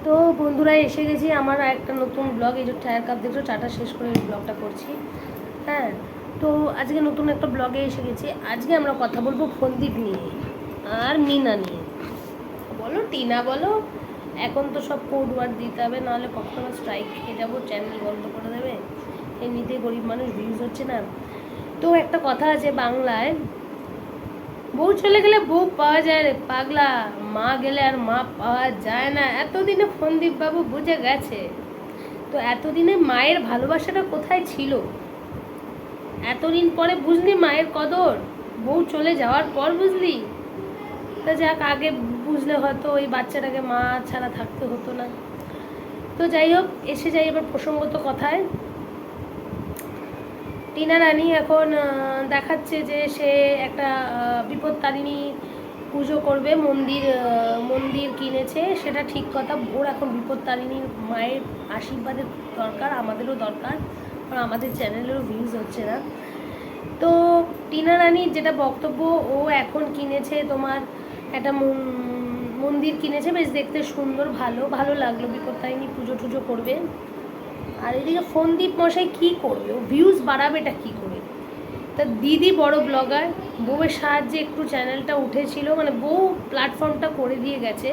তো বন্ধুরা এসে গেছি আমার একটা নতুন ব্লগ। এই যে টায়ার কাপ দেখছো, চাটা শেষ করে এই ব্লগটা করছি। হ্যাঁ, তো আজকে নতুন একটা ব্লগে এসে গেছি। আজকে আমরা কথা বলবো ফোনদীপ নিয়ে আর মিনা নিয়ে। বলো টিনা বলো, এখন তো সব কোড ওয়ার্ড দিতে হবে, নাহলে কখনো স্ট্রাইক খেয়ে যাবো, চ্যানেল বন্ধ করে দেবে। এমনিতে গরিব মানুষ, ভিউজ হচ্ছে না। তো একটা কথা আছে বাংলায়, বউ চলে গেলে বউ পাওয়া যায় রে পাগলা, মা গেলে আর মা পাওয়া যায় না। এতদিনে ফোনদীপ বাবু বুঝে গেছে। তো এতদিনে মায়ের ভালোবাসাটা কোথায় ছিল? এতদিন পরে বুঝলি মায়ের কদর? বউ চলে যাওয়ার পর বুঝলি? তা যাক, আগে বুঝলে হয়তো ওই বাচ্চাটাকে মা ছাড়া থাকতে হতো না। তো যাই হোক, এসে যাই এবার প্রসঙ্গত কথায়। টিনা রানী এখন দেখাচ্ছে যে সে একটা বিপত্তারিণী পুজো করবে, মন্দির কিনেছে, সেটা ঠিক কথা। ওর এখন বিপত্তারিণীর মায়ের আশীর্বাদের দরকার, আমাদেরও দরকার, কারণ আমাদের চ্যানেলেরও ভিউজ হচ্ছে না। তো টিনা রানীর যেটা বক্তব্য, ও এখন কিনেছে তোমার একটা মন্দির কিনেছে, বেশ দেখতে সুন্দর, ভালো লাগলো। বিপত্তারিণী পুজো টুজো করবে। আর এদিকে ফোনদীপ মশাই কী করবে? ও ভিউজ বাড়াবেটা কী করে? তা দিদি বড় ব্লগার, বউয়ের সাহায্যে একটু চ্যানেলটা উঠেছিল, মানে বউ প্ল্যাটফর্মটা করে দিয়ে গেছে।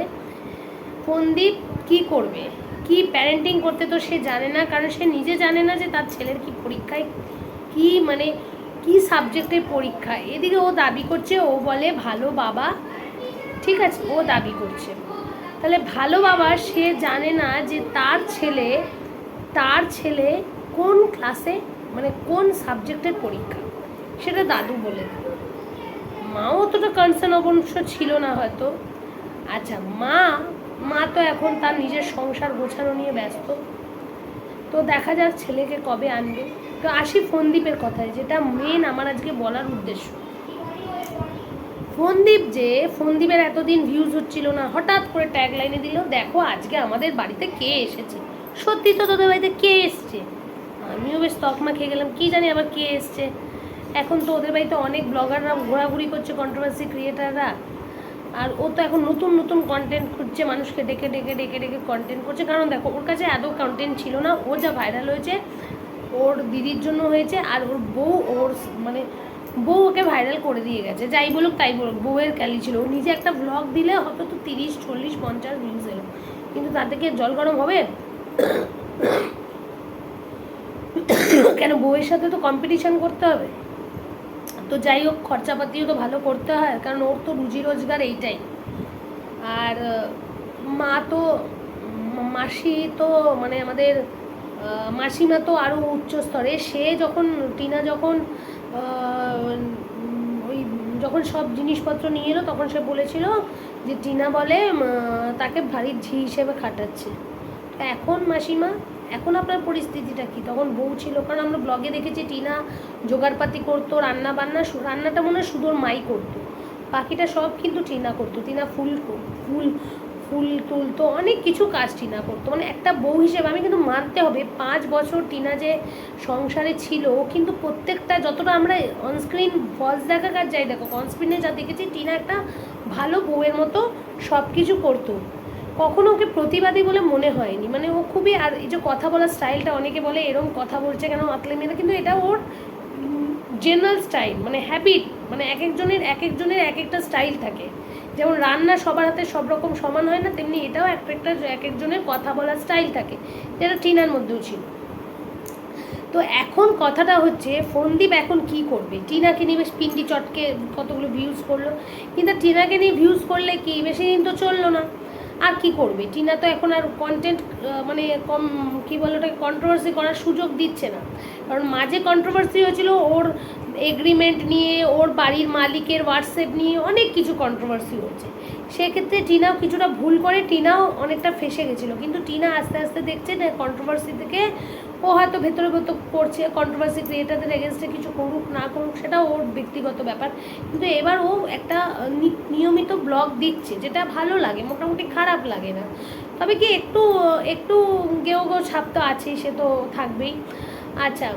ফোনদীপ কী করবে? কি প্যারেন্টিং করতে তো সে জানে না, কারণ সে নিজে জানে না যে তার ছেলের কি পরীক্ষায়, কি মানে কি সাবজেক্টের পরীক্ষা। এদিকে ও দাবি করছে, ও বলে ভালো বাবা, ঠিক আছে, ও দাবি করছে। তাহলে ভালো বাবা, সে জানে না যে তার ছেলে কোন ক্লাসে, মানে কোন সাবজেক্টের পরীক্ষা, সেটা দাদু বলে। মাও অতটা কনসার্ন অবশ্য ছিল না হয়তো। আচ্ছা, মা তো এখন তার নিজের সংসার গোছানো নিয়ে ব্যস্ত। তো দেখা যাক ছেলেকে কবে আনবে। তো আসি ফোনদীপের কথায়, যেটা মেন আমার আজকে বলার উদ্দেশ্য। ফোনদীপের এতদিন ভিউজ হচ্ছিল না, হঠাৎ করে ট্যাগ লাইনে দিল, দেখো আজকে আমাদের বাড়িতে কে এসেছে। সত্যি তো, তোদের বাড়িতে কে এসছে? আমিও বেশ তকমা খেয়ে গেলাম, কি জানি আবার কে এসছে। এখন তো ওদের বাড়িতে অনেক ব্লগাররা ঘোরাঘুরি করছে, কন্ট্রোভার্সি ক্রিয়েটাররা। আর ও তো এখন নতুন নতুন কন্টেন্ট খুঁজছে, মানুষকে ডেকে ডেকে ডেকে ডেকে কন্টেন্ট করছে। কারণ দেখো, ওর কাছে আদৌ কন্টেন্ট ছিল না। ও যা ভাইরাল হয়েছে ওর দিদির জন্য হয়েছে, আর বউ ওকে ভাইরাল করে দিয়ে গেছে। যাই বলুক তাই বলুক, বউয়ের ক্যালি ছিল। ও নিজে একটা ব্লগ দিলে হয়তো তো 30, 40, 50 ভিউজ এলো, কিন্তু তাতে কি জল গরম হবে? কেন, বউয়ের সাথে তো কম্পিটিশন করতে হবে। তো যাই হোক, খরচাপাতিও তো ভালো করতে হয়, কারণ ওর তো রুজি রোজগার এইটাই। আর মাসি তো মানে আমাদের মাসিমা তো আরও উচ্চ স্তরে। টিনা যখন ওই যখন সব জিনিসপত্র নিয়ে এলো, তখন সে বলেছিল যে টিনা বলে তাকে ভারী ঝি হিসেবে খাটাচ্ছে। তো এখন মাসিমা, এখন আপনার পরিস্থিতিটা কি? তখন বউ ছিল, কারণ আমরা ব্লগে দেখেছি টিনা জোগাড়পাতি করতো, রান্নাটা মনে হয় শুধু মাই করতো, বাকিটা সব কিন্তু টিনা করতো। টিনা ফুল ফুল ফুল তুলতো, অনেক কিছু কাজ টিনা করতো। মানে একটা বউ হিসেবে আমি কিন্তু মানতে হবে, 5 বছর টিনা যে সংসারে ছিল, কিন্তু প্রত্যেকটা যতটা আমরা অনস্ক্রিন ফলস দেখা কাজ যাই দেখো, অনস্ক্রিনে যা দেখেছি, টিনা একটা ভালো বউয়ের মতো সব কিছু করতো। কখনো ওকে প্রতিবাদী বলে মনে হয়নি। মানে ও খুবই, আর এই যে কথা বলার স্টাইলটা, অনেকে বলে এরকম কথা বলছে কেন আতলে মেয়ে, কিন্তু এটা ওর জেনারেল স্টাইল, মানে হ্যাবিট। মানে এক একজনের এক একটা স্টাইল থাকে। যেমন রান্না সবার হাতে সব রকম সমান হয় না, তেমনি এটাও এক একজনের কথা বলার স্টাইল থাকে, যেটা টিনার মধ্যেও ছিল। তো এখন কথাটা হচ্ছে, ফোনদীপ এখন কি করবে? টিনাকে নিয়ে বেশ পিন্ডি চটকে কতগুলো ভিউজ করলো, কিন্তু টিনাকে নিয়ে ভিউজ করলে কি বেশি দিন তো চললো না। আর কি করবে? টিনা তো এখন আর কন্টেন্ট মানে কম, কী বলে ওটাকে, কন্ট্রোভার্সি করার সুযোগ দিচ্ছে না। কারণ মাঝে কন্ট্রোভার্সি হয়েছিল ওর এগ্রিমেন্ট নিয়ে, ওর বাড়ির মালিকের হোয়াটসঅ্যাপ নিয়ে অনেক কিছু কন্ট্রোভার্সি হয়েছে। সেক্ষেত্রে টিনাও কিছুটা ভুল করে, টিনাও অনেকটা ফেসে গেছিলো। কিন্তু টিনা আস্তে আস্তে দেখছে যে কন্ট্রোভার্সি থেকে ও হয়তো ভেতরে করছে, কন্ট্রোভার্সি ক্রিয়েটারদের এগেনস্টে কিছু করুক না করুক সেটা ওর ব্যক্তিগত ব্যাপার। কিন্তু এবার ও একটা নিয়মিত ব্লগ দিচ্ছে, যেটা ভালো লাগে, মোটামুটি খারাপ লাগে না। তবে কি একটু একটু গেও ছাপ তো আছেই, সে তো থাকবেই। আচ্ছা,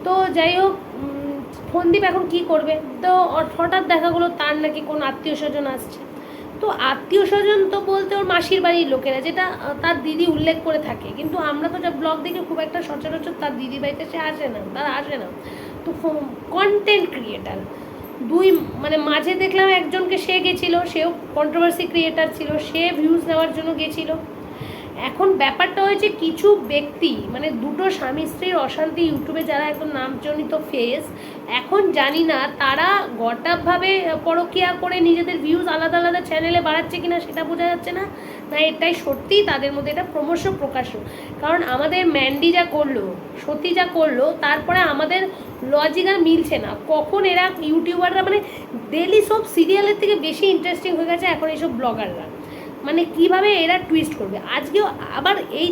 তো যাই হোক, ফোনদীপ এখন কি করবে? তো হঠাৎ দেখা গেলো তার নাকি কোন আত্মীয় স্বজন আসছে। তো তো আত্মীয় স্বজন তো বলতে ওর মাসির বাড়ির লোকেরা, যেটা তার দিদি উল্লেখ করে থাকে, কিন্তু আমরা তো যা ব্লগ দেখে খুব একটা সচরাচর তার দিদি বাড়িতে সে আসে না, তারা আসে না। তো কন্টেন্ট ক্রিয়েটার দুই, মানে মাঝে দেখলাম একজনকে সে গেছিলো, সেও কন্ট্রোভার্সি ক্রিয়েটার ছিল, সে ভিউজ নেওয়ার জন্য গেছিলো। এখন ব্যাপারটা হয়েছে কিছু ব্যক্তি, মানে দুটো স্বামী স্ত্রীর অশান্তি ইউটিউবে যারা একদম নামজনিত ফেস, এখন জানি না তারা গটাপভাবে পরকীয়া করে নিজেদের ভিউজ আলাদা আলাদা চ্যানেলে বাড়াচ্ছে কিনা সেটা বোঝা যাচ্ছে না, না এটাই সত্যিই তাদের মধ্যে এটা ক্রমশ প্রকাশ্য। কারণ আমাদের ম্যান্ডি যা করলো, সত্যি যা করলো, তারপরে আমাদের লজিক আর মিলছে না। কখন এরা ইউটিউবাররা, মানে ডেলি সব সিরিয়ালের থেকে বেশি ইন্টারেস্টিং হয়ে গেছে এখন এইসব ব্লগাররা, মানে কিভাবে এরা টুইস্ট করবে। আজকেও আবার এই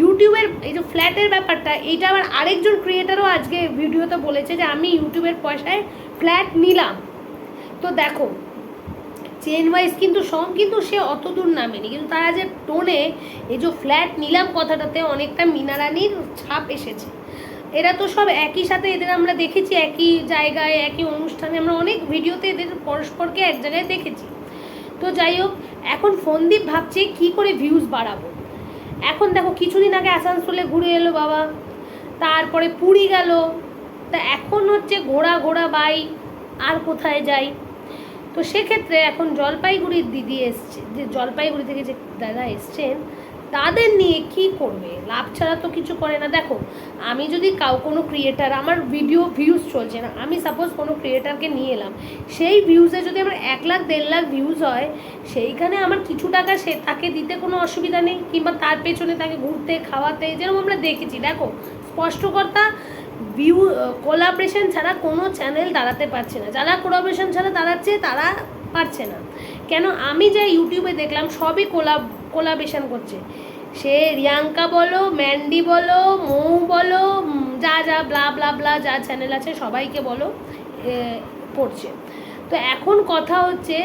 ইউটিউবের এই যে ফ্ল্যাটের ব্যাপারটা, এইটা আবার আরেকজন ক্রিয়েটারও আজকে ভিডিওতে বলেছে যে আমি ইউটিউবের পয়সায় ফ্ল্যাট নিলাম। তো দেখো চেন ওয়াইজ কিন্তু কিন্তু সে অত দূর নামেনি, কিন্তু তারা যে টোনে এই যে ফ্ল্যাট নিলাম কথাটাতে অনেকটা মিনা রানীর ছাপ এসেছে। এরা তো সব একই সাথে, এদের আমরা দেখেছি একই জায়গায় একই অনুষ্ঠানে, আমরা অনেক ভিডিওতে এদের পরস্পরকে এক জায়গায় দেখেছি। তো যাই হোক, এখন ফোনদীপ ভাবছে কি করে ভিউজ বাড়াবো। এখন দেখো কিছুদিন আগে আসানসোলে ঘুরে এলো বাবা, তারপরে পুরী গেল, তা এখন হচ্ছে ঘোড়া বাই আর কোথায় যাই। তো সেক্ষেত্রে এখন জলপাইগুড়ির দিদি এসছে, যে জলপাইগুড়ি থেকে যে দাদা এসছেন, তাদের নিয়ে কি করবে, লাভ ছাড়া তো কিছু করে না। দেখো আমি যদি কোনো ক্রিয়েটার, আমার ভিডিও ভিউজ চলছে না, আমি সাপোজ কোনো ক্রিয়েটারকে নিয়ে এলাম, সেই ভিউজে যদি আমার 1 লাখ 1.5 লাখ ভিউজ হয়, সেইখানে আমার কিছু টাকা সে তাকে দিতে কোনো অসুবিধা নেই, কিংবা তার পেছনে তাকে ঘুরতে খাওয়াতে, যেরকম আমরা দেখেছি। দেখো স্পষ্ট কথা, ভিউ কোলাবরেশন ছাড়া কোনো চ্যানেল দাঁড়াতে পারছে না, যারা কোলাবরেশন ছাড়া দাঁড়াচ্ছে তারা পারছে না। কেন আমি যা ইউটিউবে দেখলাম সবই কোলাবরেশন করছে, সে রিয়াঙ্কা বলো, ম্যান্ডি বলো, মৌ বলো, যা ব্লা ব্লা ব্লা যা চ্যানেল আছে সবাইকে বলো করছে। তো এখন কথা হচ্ছে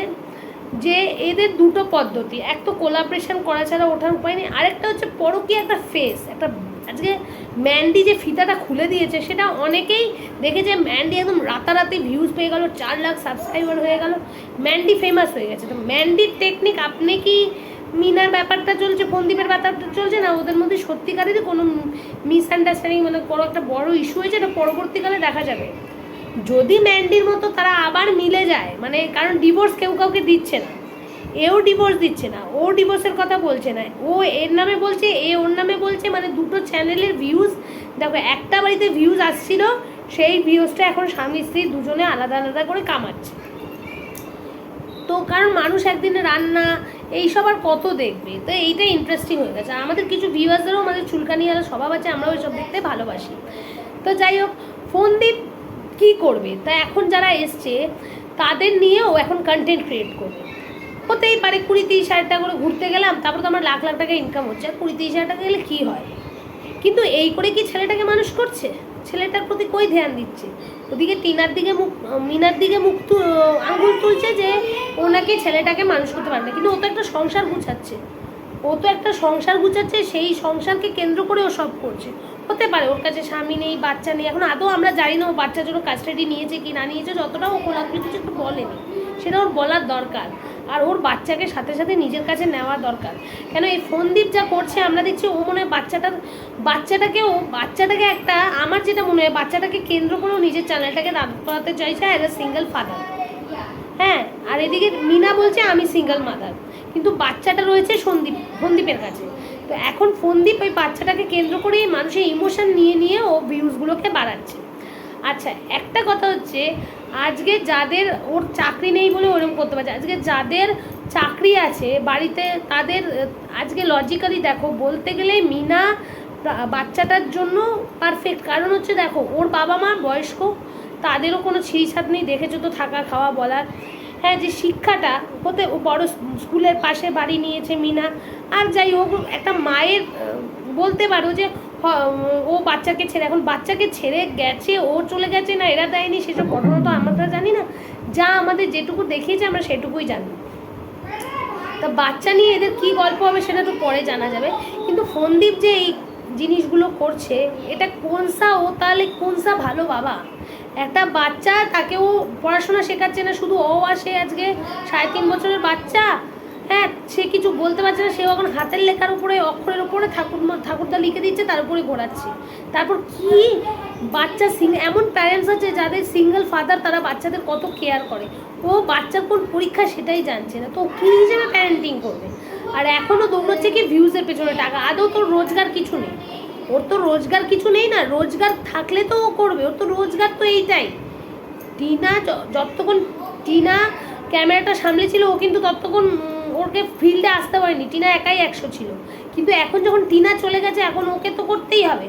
যে এদের দুটো পদ্ধতি, এক তো কোলাবরেশন করা ছাড়া ওঠার উপায় নেই, আরেকটা হচ্ছে পরকীয়া একটা ফেস, একটা আজকে ম্যান্ডি যে ফিতাটা খুলে দিয়েছে সেটা অনেকেই দেখেছে। ম্যান্ডি একদম রাতারাতি ভিউজ পেয়ে গেল, 4 লাখ সাবস্ক্রাইবার হয়ে গেল, ম্যান্ডি ফেমাস হয়ে গেছে। তো ম্যান্ডির টেকনিক, আপনি কি মিনার ব্যাপারটা চলছে, ফোনদীপের ব্যাপারটা চলছে না, ওদের মধ্যে সত্যিকারেরই কোনো মিসআন্ডারস্ট্যান্ডিং, মানে কোনো একটা বড় ইস্যু হয়েছে, এটা পরবর্তীকালে দেখা যাবে। যদি ম্যান্ডির মতো তারা আবার মিলে যায়, মানে কারণ ডিভোর্স কেউ কাউকে দিচ্ছে না, এও ডিভোর্স দিচ্ছে না, ও ডিভোর্সের কথা বলছে না, ও এর নামে বলছে, এ ওর নামে বলছে, মানে দুটো চ্যানেলের ভিউজ দেখো, একটা বাড়িতে ভিউজ আসছিল, সেই ভিউজটা এখন স্বামী স্ত্রী দুজনে আলাদা আলাদা করে কামাচ্ছে। তো কারণ মানুষ একদিনে রান্না এইসব আর কত দেখবে, তো এইটা ইন্টারেস্টিং হয়ে গেছে। আমাদের কিছু ভিউয়ার্সদেরও আমাদের চুলকানি আর স্বভাব আছে, আমরাও এইসব দেখতে ভালোবাসি। তো যাই হোক, ফোনদীপ কী করবে, তা এখন যারা এসছে তাদের নিয়েও এখন কন্টেন্ট ক্রিয়েট করবে। হতেই পারে 20-30 হাজার টাকা করে ঘুরতে গেলাম, তারপর তো আমার লাখ লাখ টাকা ইনকাম হচ্ছে, আর 20-30 হাজার টাকা গেলে কী হয়। কিন্তু এই করে কি ছেলেটাকে মানুষ করছে, ছেলেটার প্রতি কই ধ্যান দিচ্ছে, ওদিকে মিনার দিকে আঙুল তুলছে যে ওনাকে ছেলেটাকে মানুষ করতে পারে না, কিন্তু ও তো একটা সংসার গুছাচ্ছে, সেই সংসারকে কেন্দ্র করে ও সব করছে। হতে পারে ওর কাছে স্বামী নেই, বাচ্চা নেই, এখন আদৌ আমরা জানি না ও বাচ্চার জন্য কাস্টাডি নিয়েছে কি না নিয়েছে, যতটা ও খোলাখুলি কিছু একটু বলেনি, সেটা ওর বলার দরকার, আর ওর বাচ্চাকে সাথে সাথে নিজের কাছে নেওয়া দরকার। কেন এই ফোনদীপ যা করছে আমরা দেখছি, ও মনে হয় বাচ্চাটাকে একটা, আমার যেটা মনে হয় বাচ্চাটাকে কেন্দ্র করেও নিজের চ্যানেলটাকে দাঁড় করাতে চাইছে অ্যাজ এ সিঙ্গেল ফাদার। হ্যাঁ, আর এদিকে মিনা বলছে আমি সিঙ্গেল মাদার, কিন্তু বাচ্চাটা রয়েছে ফোনদীপের কাছে। তো এখন ফোনদীপ ওই বাচ্চাটাকে কেন্দ্র করেই মানুষের ইমোশন নিয়ে ও ভিউজগুলোকে বাড়াচ্ছে। আচ্ছা, একটা কথা হচ্ছে, আজকে যাদের ওর চাকরি নেই বলে ওরকম করতে পারছে, আজকে যাদের চাকরি আছে বাড়িতে, তাদের আজকে লজিক্যালি দেখো বলতে গেলে মিনা বাচ্চাটার জন্য পারফেক্ট। কারণ হচ্ছে দেখো, ওর বাবা মা বয়স্ক, তাদেরও কোনো ছিঁড়িছাড় নেই, দেখেছো তো থাকা খাওয়া বলার। হ্যাঁ, যে শিক্ষাটা হতে বড় স্কুলের পাশে বাড়ি নিয়েছে মিনা, আর যাই হোক একটা মায়ের বলতে পারো যে ও বাচ্চাকে ছেড়ে, এখন বাচ্চাকে ছেড়ে গেছে, ও চলে গেছে না এরা দেয়নি, সেসব ঘটনা তো আমরা জানি না, যা আমাদের যেটুকু দেখিয়েছে আমরা সেটুকুই জানি। তা বাচ্চা নিয়ে এদের কী গল্প হবে সেটা তো পরে জানা যাবে, কিন্তু ফোনদীপ যে এই জিনিসগুলো করছে, এটা ও তাহলে কোনসা ভালো বাবা। একটা বাচ্চা, তাকেও পড়াশোনা শেখাচ্ছে না, শুধু ও আসে আজকে 3.5 বছরের বাচ্চা, হ্যাঁ, সে কিছু বলতে পারছে না, সেও এখন হাতের লেখার উপরে, অক্ষরের উপরে ঠাকুরদা লিখে দিচ্ছে, তার উপরে ঘোরাচ্ছে। তারপর কি বাচ্চা এমন প্যারেন্টস আছে যাদের সিঙ্গেল ফাদার, তারা বাচ্চাদের কত কেয়ার করে, ও বাচ্চার কোন পরীক্ষা সেটাই জানছে না, তো কী হিসেবে প্যারেন্টিং করবে? আর এখনও দৌড়চ্ছে কি ভিউজের পেছনে টাকা, আদৌ তোর রোজগার কিছু নেই, ওর তো রোজগার কিছু নেই না, রোজগার থাকলে তো ও করবে, ওর তো রোজগার তো এইটাই। টিনা যতক্ষণ টিনা ক্যামেরাটা সামলেছিল, ও কিন্তু ততক্ষণ ওকে ফিল্ডে আসতে পারেনি, টিনা একাই 100 ছিল, কিন্তু এখন যখন টিনা চলে গেছে, এখন ওকে তো করতেই হবে।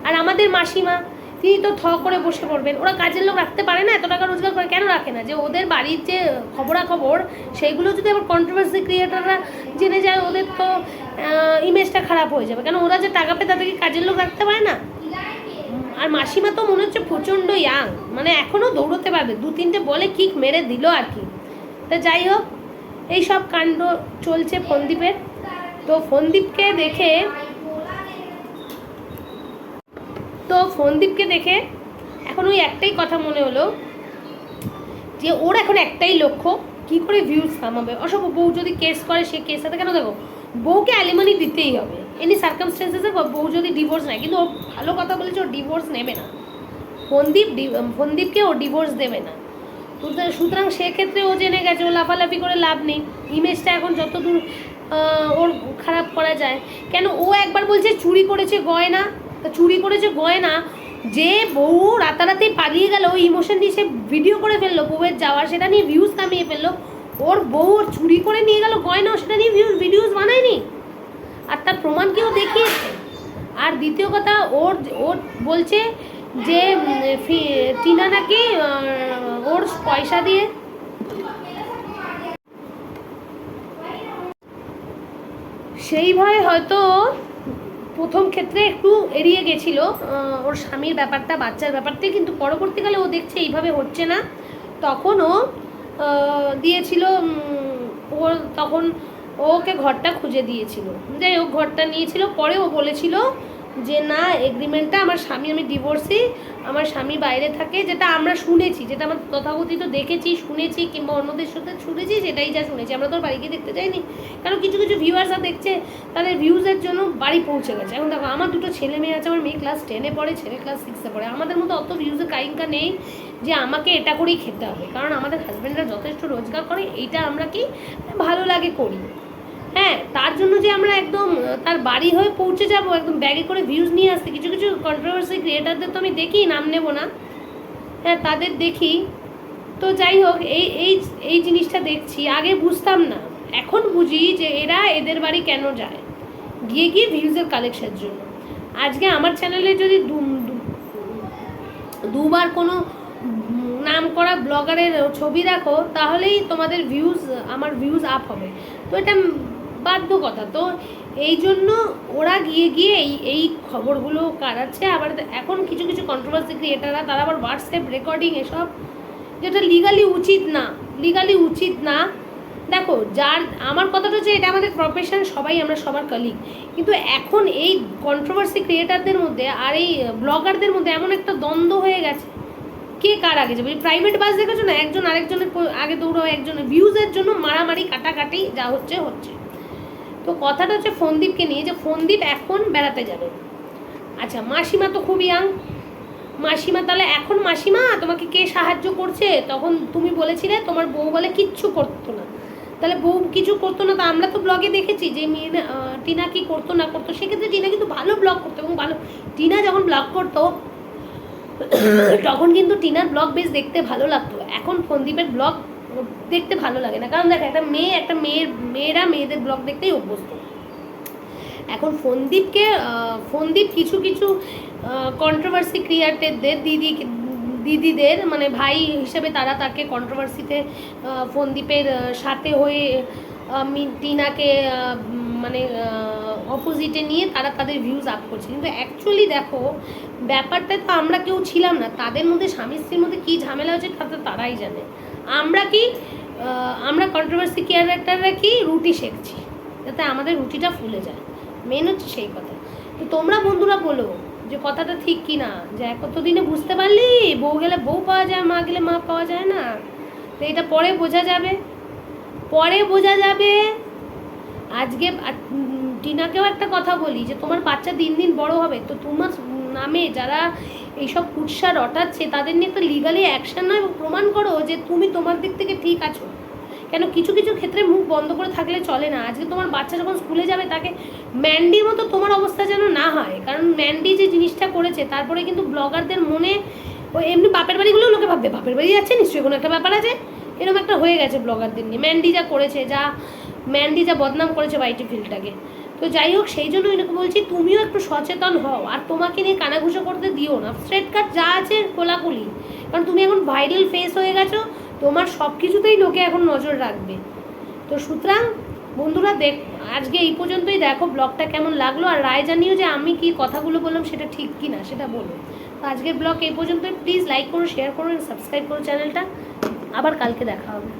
আর আমাদের মাসিমা, তিনি তো করে বসে পড়বেন, ওরা কাজের লোক রাখতে পারে না, এত টাকা রোজগার করে কেন রাখে না? যে ওদের বাড়ির যে খবরাখবর, সেইগুলো যদি আবার কন্ট্রোভার্সি ক্রিয়েটাররা জেনে যায়, ওদের তো ইমেজটা খারাপ হয়ে যাবে, কেন ওরা যে টাকা পেয়ে তাদেরকে কাজের লোক রাখতে পারে না। আর মাসিমা তো মনে হচ্ছে প্রচণ্ড ইয়াং, মানে এখনও দৌড়তে পারবে, 2-3টে বলে কিক মেরে দিল আর কি। তা যাই হোক, এই সব কাণ্ড চলছে ফোনদীপের। তো ফোনদীপকে দেখে এখন ওই একটাই কথা মনে হলো যে ওর এখন একটাই লক্ষ্য, কি করে ভিউজ কামাবে। অসব বউ যদি কেস করে, সে কেস সাথে কেন, দেখো বউকে অ্যালিমনি দিতেই হবে এনি সার্কামস্টেন্সেসে, বউ যদি ডিভোর্স নেয়, কিন্তু ও ভালো কথা বলেছে, ও ডিভোর্স নেবে না, ফোনদীপকে ও ডিভোর্স দেবে না। সুতরাং সেক্ষেত্রে ও জেনে গেছে, ও লাফালাফি করে লাভ নেই, ইমেজটা এখন যতদূর ওর খারাপ করা যায়। কেন ও একবার বলছে চুরি করেছে গয়না, চুরি করেছে গয়না, যে বউ রাতারাতি পালিয়ে গেল, ওই ইমোশন দিয়ে সে ভিডিও করে ফেললো বউয়ের যাওয়ার, সেটা নিয়ে ভিউজ কামিয়ে ফেললো। ওর বউ চুরি করে নিয়ে গেল গয়না, সেটা নিয়ে ভিডিওস বানায়নি, আর তার প্রমাণ কেউ দেখিয়েছে। আর দ্বিতীয় কথা, ওর বলছে যে টিনা নাকি ওর পয়সা দিয়ে, সেই ভয়ে হয়তো প্রথম ক্ষেত্রে একটু এড়িয়ে গেছিল ওর স্বামীর ব্যাপারটা, বাচ্চার ব্যাপারটা, কিন্তু পরবর্তীকালে ও দেখছে এইভাবে হচ্ছে না, তখন ও দিয়েছিল, তখন ওকে ঘরটা খুঁজে দিয়েছিল, যাই হোক ঘরটা নিয়েছিল। পরে ও বলেছিল যে না, এগ্রিমেন্টটা আমার স্বামী, আমি ডিভোর্সি, আমার স্বামী বাইরে থাকে, যেটা আমরা শুনেছি, যেটা আমরা তথাকথিত দেখেছি, শুনেছি, কিংবা অন্যদের সাথে শুনেছি, সেটাই যা শুনেছি, আমরা তো বাড়ি গিয়ে দেখতে যাইনি। কারণ কিছু ভিউয়ার্সরা দেখছে, তাদের ভিউজের জন্য বাড়ি পৌঁছে গেছে। এখন দেখো, আমার 2 ছেলে মেয়ে আছে, আমার মেয়ে ক্লাস 10-এ পড়ে, ছেলে ক্লাস 6-এ পড়ে, আমাদের মতো অত ভিউজের কাইঙ্কা নেই যে আমাকে এটা করেই খেতে হবে, কারণ আমাদের হাজব্যান্ডরা যথেষ্ট রোজগার করে, এইটা আমরা কি ভালো লাগে করি, হ্যাঁ, তার জন্য যে আমরা একদম তার বাড়ি হয়ে পৌঁছে যাব, একদম ব্যাগে করে ভিউজ নিয়ে আসতে। কিছু কন্ট্রোভার্সি ক্রিয়েটারদের তো আমি দেখি, নাম নেব না, হ্যাঁ, তাদের দেখি। তো যাই হোক, এই জিনিসটা দেখছি, আগে বুঝতাম না, এখন বুঝি যে এরা এদের বাড়ি কেন যায়, গিয়ে ভিউজের কালেকশনের জন্য। আজকে আমার চ্যানেলে যদি দুবার কোনো নাম করা ব্লগারের ছবি রাখো, তাহলেই তোমাদের আমার ভিউজ আপ হবে, তো এটা বাধ্য কথা। তো এই জন্য ওরা গিয়ে এই খবরগুলো কাটাচ্ছে। আবার এখন কিছু কন্ট্রোভার্সি ক্রিয়েটাররা, তারা আবার হোয়াটসঅ্যাপ রেকর্ডিং, এসব যেটা লিগালি উচিত না। দেখো, আমার কথাটা হচ্ছে, এটা আমাদের প্রফেশন, আমরা সবার কলিগ, কিন্তু এখন এই কন্ট্রোভার্সি ক্রিয়েটারদের মধ্যে আর এই ব্লগারদের মধ্যে এমন একটা দ্বন্দ্ব হয়ে গেছে, কে কার আগে যাবে। প্রাইভেট বাস দেখেছো না, একজন আরেকজনের আগে দৌড়াও, একজনের ভিউজের জন্য মারামারি কাটাকাটি যা হচ্ছে। তো কথাটা হচ্ছে ফোনদীপকে নিয়ে, যে ফোনদীপ এখন বেড়াতে যাবে। আচ্ছা, মাসিমা তো খুব ইয়াং, মাসিমা, তাহলে এখন মাসিমা তোমাকে কে সাহায্য করছে? তখন তুমি বলেছিলে তোমার বউ বলে কিচ্ছু করতো না, তাহলে বউ কিছু করতো না, তা আমরা তো ব্লগে দেখেছি যে টিনা কি করতো না করতো। সেক্ষেত্রে টিনা কিন্তু ভালো ব্লগ করতো, এবং টিনা যখন ব্লগ করতো তখন কিন্তু টিনার ব্লগ বেশ দেখতে ভালো লাগতো। এখন ফোনদীপের ব্লগ দেখতে ভালো লাগে না, কারণ দেখ, মেয়েরা মেয়েদের ব্লগ দেখতেই অভ্যস্ত। এখন ফোনদীপ কিছু কন্ট্রোভার্সি ক্রিয়েটারদের দিদিদের, মানে ভাই হিসেবে, তারা তাকে কন্ট্রোভার্সিতে ফোনদীপের সাথে হয়ে টিনাকে মানে অপোজিটে নিয়ে তারা তাদের ভিউজ আপ করছে। কিন্তু অ্যাকচুয়ালি দেখো, ব্যাপারটা তো আমরা কেউ ছিলাম না, তাদের মধ্যে স্বামী স্ত্রীর মধ্যে কী ঝামেলা হচ্ছে তারাই জানে। আমরা কন্ট্রোভার্সি ক্রিয়েটাররা কি রুটি শেখছি, যাতে আমাদের রুটিটা ফুলে যায়, মেন হচ্ছে সেই কথা। তো তোমরা বন্ধুরা বলো যে কথাটা ঠিক কি না, যে কতদিনে বুঝতে পারলি বউ গেলে বউ পাওয়া যায়, মা গেলে মা পাওয়া যায় না। তো এটা পরে বোঝা যাবে, পরে বোঝা যাবে। আজকে টিনাকেও একটা কথা বলি, যে তোমার বাচ্চা দিন দিন বড় হবে, তো তোমার নামে যারা এইসব কুৎসা রটাচ্ছে তাদের নিয়ে একটা লিগালি অ্যাকশন নয়, এবং প্রমাণ করো যে তুমি তোমার দিক থেকে ঠিক আছো। কেন কিছু কিছু ক্ষেত্রে মুখ বন্ধ করে থাকলে চলে না। আজকে তোমার বাচ্চা যখন স্কুলে যাবে, তাকে ম্যান্ডির মতো তোমার অবস্থা যেন না হয়, কারণ ম্যান্ডি যে জিনিসটা করেছে তারপরে কিন্তু ব্লগারদের মনে ওই এমনি বাপের বাড়িগুলোও লোকে ভাববে বাপের বাড়ি যাচ্ছে নিশ্চয়ই কোনো একটা ব্যাপার আছে, এরকম একটা হয়ে গেছে ব্লগারদের নিয়ে। ম্যান্ডি যা করেছে, ম্যান্ডি যা বদনাম করেছে বাইটি ফিল্ডটাকে। তো যাই হোক, সেই জন্য এরকম বলছি, তুমিও একটু সচেতন হও, আর তোমাকে নিয়ে কানাঘুষো করতে দিও না। স্ট্রেট কাট যা আছে কোলাকুলি, কারণ তুমি এখন ভাইরাল ফেস হয়ে গেছো, তোমার সব কিছুতেই লোকে এখন নজর রাখবে। তো সুতরাং বন্ধুরা আজকে এই পর্যন্তই। দেখো ব্লগটা কেমন লাগলো, আর রায় জানিও যে আমি কি কথাগুলো বললাম সেটা ঠিক কি না সেটা বলো। তো আজকের ব্লগ এই পর্যন্তই। প্লিজ লাইক করো, শেয়ার করো, সাবস্ক্রাইব করো চ্যানেলটা। আবার কালকে দেখা হবে।